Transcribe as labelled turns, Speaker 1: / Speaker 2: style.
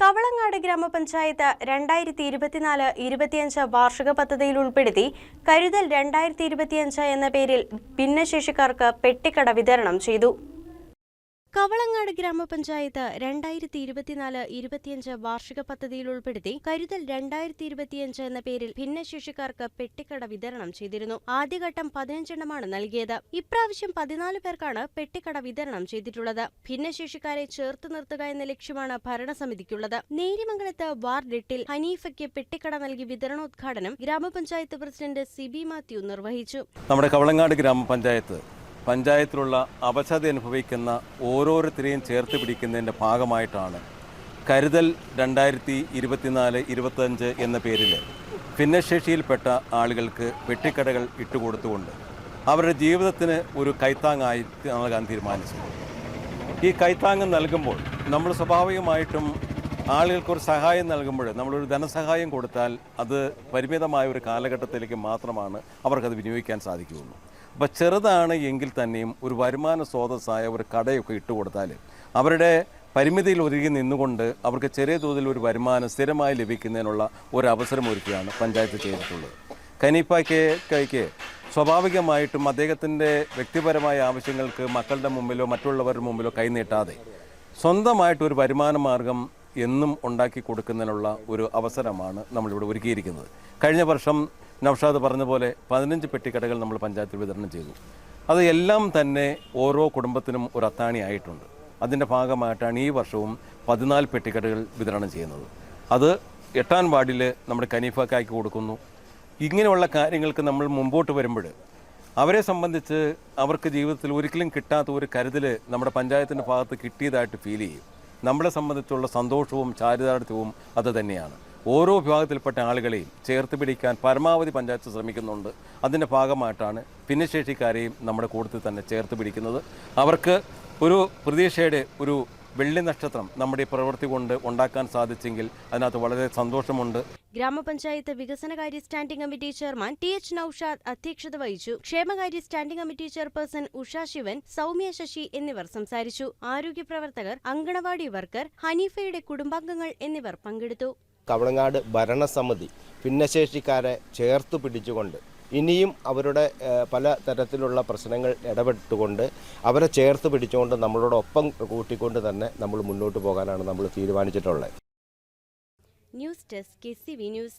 Speaker 1: കവളങ്ങാട് ഗ്രാമപഞ്ചായത്ത് 2024-25 വാർഷിക പദ്ധതിയിൽ ഉൾപ്പെടുത്തി കരുതൽ 2025 എന്ന പേരിൽ ഭിന്നശേഷിക്കാർക്ക് പെട്ടിക്കട വിതരണം ചെയ്തു. കവളങ്ങാട് ഗ്രാമപഞ്ചായത്ത് 2024-25 വാർഷിക പദ്ധതിയിൽ ഉൾപ്പെടുത്തി കരുതൽ 2025 എന്ന പേരിൽ ഭിന്നശേഷിക്കാർക്ക് പെട്ടിക്കട വിതരണം ചെയ്തിരുന്നു. ആദ്യഘട്ടം 15 എണ്ണമാണ് നൽകിയത്. ഇപ്രാവശ്യം 14 പേർക്കാണ് പെട്ടിക്കട വിതരണം ചെയ്തിട്ടുള്ളത്. ഭിന്നശേഷിക്കാരെ ചേർത്ത് നിർത്തുക എന്ന ലക്ഷ്യമാണ് ഭരണസമിതിക്കുള്ളത്. നേര്യമംഗലത്ത് വാർഡ് 8 ഹനീഫയ്ക്ക് പെട്ടിക്കട നൽകി വിതരണോദ്ഘാടനം ഗ്രാമപഞ്ചായത്ത് പ്രസിഡന്റ് സിബി മാത്യു നിർവഹിച്ചു.
Speaker 2: നമ്മുടെ കവളങ്ങാട് പഞ്ചായത്തിലുള്ള അവശത അനുഭവിക്കുന്ന ഓരോരുത്തരെയും ചേർത്ത് പിടിക്കുന്നതിൻ്റെ ഭാഗമായിട്ടാണ് കരുതൽ 2024-25 എന്ന പേരിൽ ഭിന്നശേഷിയിൽപ്പെട്ട ആളുകൾക്ക് പെട്ടിക്കടകൾ ഇട്ടുകൊടുത്തുകൊണ്ട് അവരുടെ ജീവിതത്തിന് ഒരു കൈത്താങ്ങായി നൽകാൻ തീരുമാനിച്ചു. ഈ കൈത്താങ്ങ് നൽകുമ്പോൾ നമ്മൾ സ്വാഭാവികമായിട്ടും ആളുകൾക്കൊരു സഹായം നൽകുമ്പോൾ നമ്മളൊരു ധനസഹായം കൊടുത്താൽ അത് പരിമിതമായ ഒരു കാലഘട്ടത്തിലേക്ക് മാത്രമാണ് അവർക്കത് വിനിയോഗിക്കാൻ സാധിക്കുകയുള്ളൂ. അപ്പോൾ ചെറുതാണ് എങ്കിൽ തന്നെയും ഒരു വരുമാന സ്രോതസ്സായ ഒരു കടയൊക്കെ ഇട്ടുകൊടുത്താൽ അവരുടെ പരിമിതിയിൽ ഒരുങ്ങി നിന്നുകൊണ്ട് അവർക്ക് ചെറിയ തോതിൽ ഒരു വരുമാനം സ്ഥിരമായി ലഭിക്കുന്നതിനുള്ള ഒരു അവസരമൊരുക്കുകയാണ് പഞ്ചായത്ത് ചെയ്തിട്ടുള്ളത്. ഹനീഫയ്ക്ക് സ്വാഭാവികമായിട്ടും അദ്ദേഹത്തിൻ്റെ വ്യക്തിപരമായ ആവശ്യങ്ങൾക്ക് മക്കളുടെ മുമ്പിലോ മറ്റുള്ളവരുടെ മുമ്പിലോ കൈനീട്ടാതെ സ്വന്തമായിട്ടൊരു വരുമാന മാർഗം എന്നും ഉണ്ടാക്കി കൊടുക്കുന്നതിനുള്ള ഒരു അവസരമാണ് നമ്മളിവിടെ ഒരുക്കിയിരിക്കുന്നത്. കഴിഞ്ഞ വർഷം നൗഷാദ് പറഞ്ഞ പോലെ 15 പെട്ടിക്കടകൾ നമ്മൾ പഞ്ചായത്തിൽ വിതരണം ചെയ്തു. അത് എല്ലാം തന്നെ ഓരോ കുടുംബത്തിനും ഒരു അത്താണിയായിട്ടുണ്ട്. അതിൻ്റെ ഭാഗമായിട്ടാണ് ഈ വർഷവും 14 പെട്ടിക്കടകൾ വിതരണം ചെയ്യുന്നത്. അത് 8-ാം വാർഡിൽ നമ്മുടെ ഹനീഫക്കായ്ക്ക് കൊടുക്കുന്നു. ഇങ്ങനെയുള്ള കാര്യങ്ങൾക്ക് നമ്മൾ മുമ്പോട്ട് വരുമ്പോൾ അവരെ സംബന്ധിച്ച് അവർക്ക് ജീവിതത്തിൽ ഒരിക്കലും കിട്ടാത്ത ഒരു കരുതൽ നമ്മുടെ പഞ്ചായത്തിൻ്റെ ഭാഗത്ത് കിട്ടിയതായിട്ട് ഫീൽ ചെയ്യും. നമ്മളെ സംബന്ധിച്ചുള്ള സന്തോഷവും ചാരിതാർത്ഥ്യവും അത് തന്നെയാണ്. ഓരോ വിഭാഗത്തിൽപ്പെട്ട ആളുകളെയും ചേർത്ത് പിടിക്കാൻ പരമാവധി പഞ്ചായത്ത് ശ്രമിക്കുന്നുണ്ട്. അതിൻ്റെ ഭാഗമായിട്ടാണ് ഭിന്നശേഷിക്കാരെയും നമ്മുടെ കൂട്ടത്തിൽ തന്നെ ചേർത്ത് പിടിക്കുന്നത്. അവർക്ക് ഒരു പ്രതീക്ഷയുടെ ഒരു വെള്ളി നക്ഷത്രം നമ്മുടെ ഈ പ്രവൃത്തി കൊണ്ട് ഉണ്ടാക്കാൻ സാധിച്ചെങ്കിൽ അതിനകത്ത് വളരെ സന്തോഷമുണ്ട്.
Speaker 1: ഗ്രാമപഞ്ചായത്ത് വികസനകാര്യ standing committee chairman TH Naushad അധ്യക്ഷത വഹിച്ചു. ക്ഷേമകാര്യ standing committee chairperson Usha Sivan, Soumya Sasi എന്നിവർ സംസാരിച്ചു. ആരോഗ്യ പ്രവർത്തകർ, അങ്കണവാടി വർക്കർ, ഹനീഫയുടെ കുടുംബാംഗങ്ങൾ എന്നിവർ പങ്കെടുത്തു.
Speaker 3: കവളങ്ങാട് ഭരണസമിതി ഭിന്നശേഷിക്കാരെ ചേർത്ത് പിടിച്ചുകൊണ്ട് ഇനിയും അവരുടെ പല തരത്തിലുള്ള പ്രശ്നങ്ങൾ ഇടപെട്ടുകൊണ്ട് അവരെ ചേർത്ത് പിടിച്ചുകൊണ്ട് നമ്മളോടൊപ്പം കൂട്ടിക്കൊണ്ട് തന്നെ നമ്മൾ മുന്നോട്ട് പോകാനാണ് നമ്മൾ തീരുമാനിച്ചിട്ടുള്ളത്.
Speaker 1: News desk KCV news.